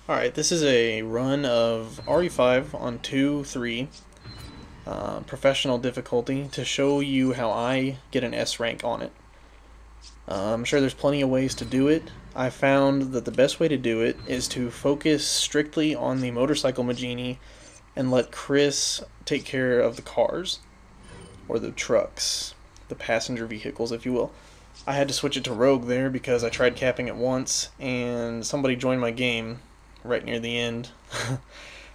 Alright, this is a run of RE5 on 2-3 professional difficulty to show you how I get an S rank on it. I'm sure there's plenty of ways to do it. I found that the best way to do it is to focus strictly on the motorcycle Magini and let Chris take care of the cars, or the trucks, the passenger vehicles, if you will. I had to switch it to Rogue there because I tried capping it once and somebody joined my game right near the end.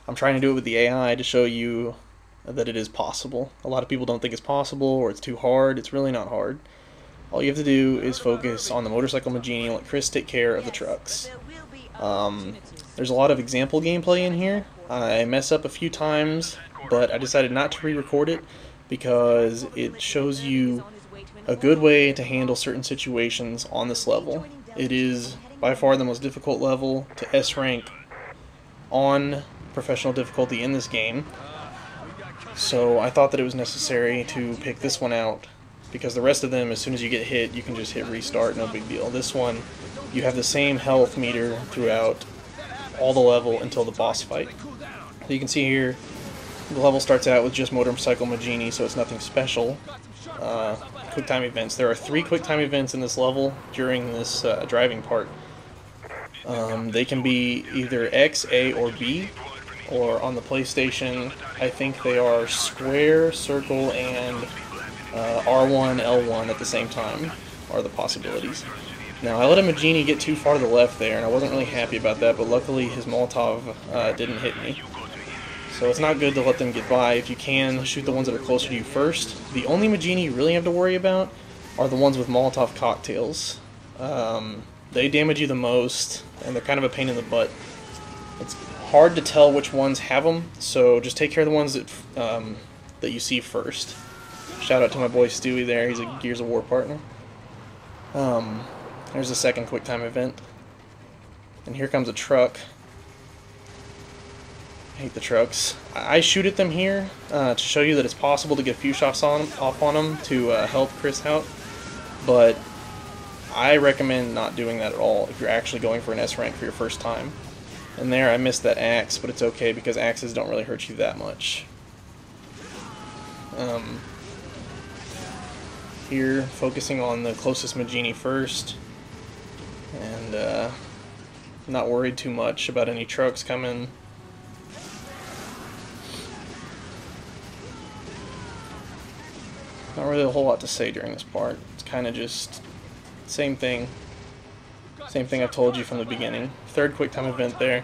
I'm trying to do it with the AI to show you that it is possible. A lot of people don't think it's possible or it's too hard. It's really not hard. All you have to do is focus on the motorcycle Magini and let Chris take care of the trucks. There's a lot of example gameplay in here. I mess up a few times, but I decided not to re-record it because it shows you a good way to handle certain situations on this level. It is by far the most difficult level to S rank on professional difficulty in this game, so I thought that it was necessary to pick this one out because the rest of them, as soon as you get hit, you can just hit restart, no big deal. This one, you have the same health meter throughout all the level until the boss fight. So you can see here, the level starts out with just motorcycle Magini, so it's nothing special. Quick time events. There are 3 quick time events in this level during this driving part. They can be either X, A, or B, or on the PlayStation, I think they are square, circle, and R1, L1 at the same time are the possibilities. Now, I let a Magini get too far to the left there, and I wasn't really happy about that, but luckily his Molotov didn't hit me. So it's not good to let them get by. If you can, shoot the ones that are closer to you first. The only Magini you really have to worry about are the ones with Molotov cocktails. They damage you the most, and they're kind of a pain in the butt. It's hard to tell which ones have them, so just take care of the ones that you see first. Shout out to my boy Stewie there, he's a Gears of War partner. There's the second quick time event. And here comes a truck. I hate the trucks. I shoot at them here to show you that it's possible to get a few shots off on them to help Chris out, but I recommend not doing that at all if you're actually going for an S rank for your first time. And there I missed that axe, but it's okay because axes don't really hurt you that much. Here, focusing on the closest Magini first, and not worried too much about any trucks coming. Not really a whole lot to say during this part. It's kind of just same thing I've told you from the beginning. Third quick time event there.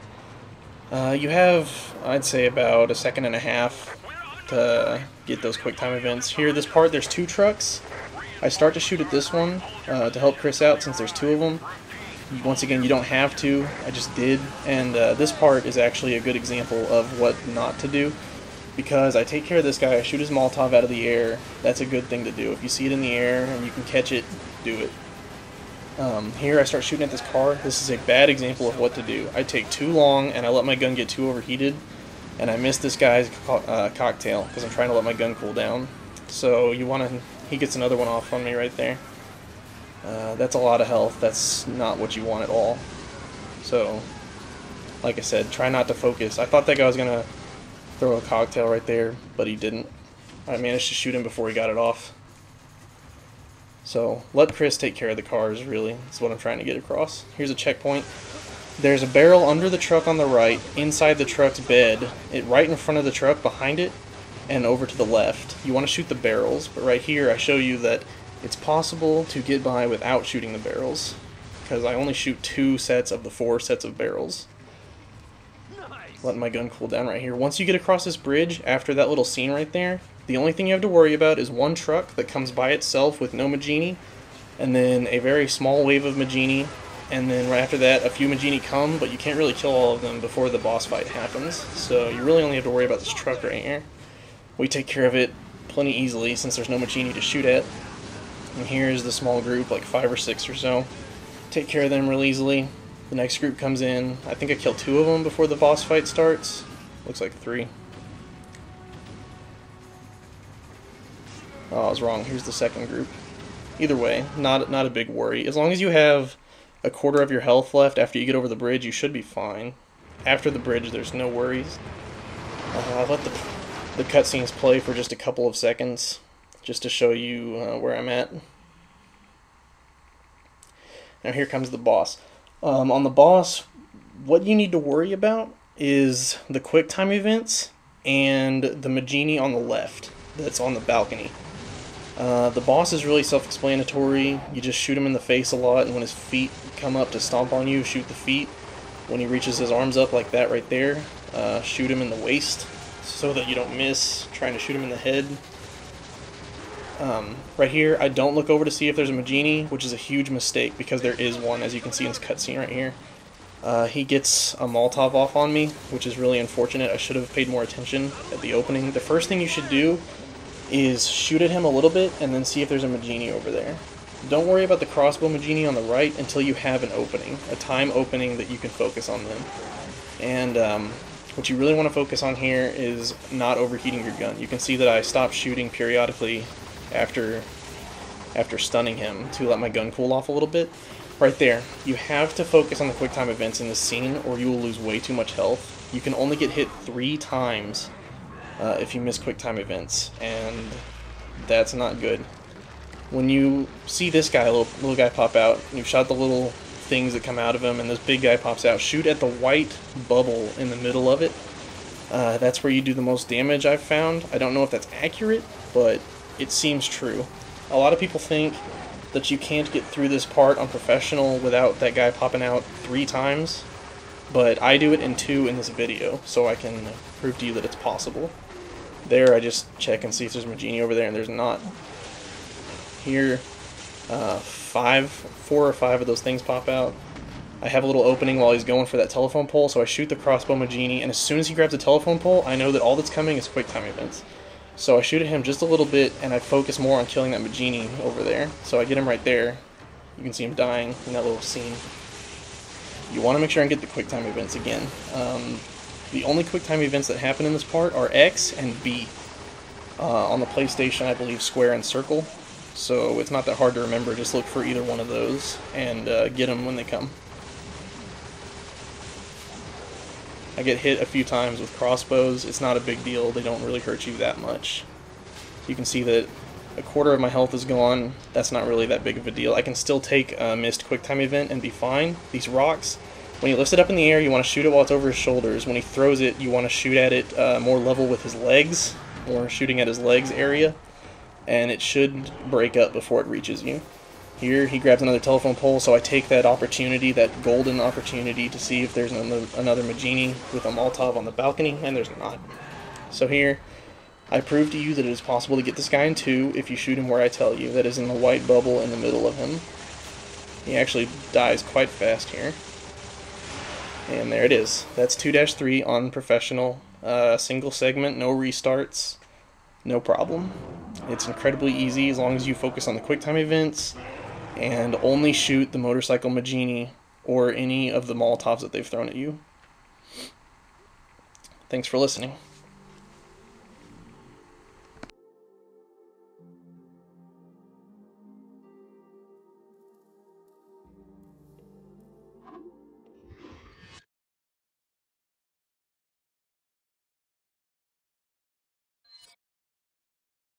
You have, I'd say, about a second and a half to get those quick time events. Here, this part, there's 2 trucks. I start to shoot at this one to help Chris out since there's 2 of them. Once again, you don't have to. I just did. And this part is actually a good example of what not to do, because I take care of this guy, I shoot his Molotov out of the air. That's a good thing to do. If you see it in the air and you can catch it, do it. Here I start shooting at this car. This is a bad example of what to do. I take too long and I let my gun get too overheated, and I miss this guy's cocktail because I'm trying to let my gun cool down. So he gets another one off on me right there. That's a lot of health. That's not what you want at all. So, like I said, try not to focus. I thought that guy was going to throw a cocktail right there, but he didn't. I managed to shoot him before he got it off. So, let Chris take care of the cars, really. That's what I'm trying to get across. Here's a checkpoint. There's a barrel under the truck on the right, inside the truck's bed, right in front of the truck, behind it, and over to the left. You want to shoot the barrels, but right here I show you that it's possible to get by without shooting the barrels, because I only shoot 2 sets of the 4 sets of barrels. Letting my gun cool down right here. Once you get across this bridge, after that little scene right there, the only thing you have to worry about is one truck that comes by itself with no Magini, and then a very small wave of Magini, and then right after that a few Magini come, but you can't really kill all of them before the boss fight happens. So you really only have to worry about this truck right here. We take care of it plenty easily since there's no Magini to shoot at. And here's the small group, like 5 or 6 or so. Take care of them real easily. The next group comes in. I think I killed 2 of them before the boss fight starts. Looks like 3. Oh, I was wrong. Here's the second group. Either way, not a big worry. As long as you have a quarter of your health left after you get over the bridge, you should be fine. after the bridge, there's no worries. I'll let the cutscenes play for just a couple of seconds, just to show you where I'm at. Now here comes the boss. On the boss, what you need to worry about is the quick time events and the Magini on the left that's on the balcony. The boss is really self-explanatory. You just shoot him in the face a lot, and when his feet come up to stomp on you, shoot the feet. When he reaches his arms up like that right there, shoot him in the waist so that you don't miss trying to shoot him in the head. Right here, I don't look over to see if there's a Magini, which is a huge mistake because there is one, as you can see in this cutscene right here. He gets a Molotov off on me, which is really unfortunate. I should have paid more attention at the opening. The first thing you should do is shoot at him a little bit and then see if there's a Magini over there. Don't worry about the crossbow Magini on the right until you have an opening, a time opening that you can focus on them. And what you really want to focus on here is not overheating your gun. You can see that I stopped shooting periodically after stunning him to let my gun cool off a little bit. Right there, you have to focus on the quick time events in this scene or you will lose way too much health. You can only get hit 3 times if you miss quick time events, and that's not good. When you see this guy, little guy pop out, and you've shot the little things that come out of him, and this big guy pops out, shoot at the white bubble in the middle of it. That's where you do the most damage, I've found. I don't know if that's accurate, but it seems true. A lot of people think that you can't get through this part on professional without that guy popping out 3 times, but I do it in 2 in this video, so I can prove to you that it's possible. There, I just check and see if there's a Magini over there, and there's not. Here, 4 or 5 of those things pop out. I have a little opening while he's going for that telephone pole, so I shoot the crossbow Magini, and as soon as he grabs the telephone pole, I know that all that's coming is quick time events. So I shoot at him just a little bit, and I focus more on killing that Magini over there. So I get him right there. You can see him dying in that little scene. You want to make sure and get the quick time events again. The only quick time events that happen in this part are X and B. On the PlayStation, I believe square and circle. So it's not that hard to remember. Just look for either one of those and get them when they come. I get hit a few times with crossbows. It's not a big deal. They don't really hurt you that much. You can see that a quarter of my health is gone. That's not really that big of a deal. I can still take a missed quick time event and be fine. These rocks, when he lifts it up in the air, you want to shoot it while it's over his shoulders. When he throws it, you want to shoot at it more level with his legs, or shooting at his legs area, and it should break up before it reaches you. Here, he grabs another telephone pole, so I take that opportunity, that golden opportunity, to see if there's another Magini with a Molotov on the balcony, and there's not. So here, I prove to you that it is possible to get this guy in 2 if you shoot him where I tell you. That is in the white bubble in the middle of him. He actually dies quite fast here. And there it is. That's 2-3 on professional. Single segment, no restarts, no problem. It's incredibly easy as long as you focus on the quick time events and only shoot the motorcycle Magini or any of the Molotovs that they've thrown at you. Thanks for listening.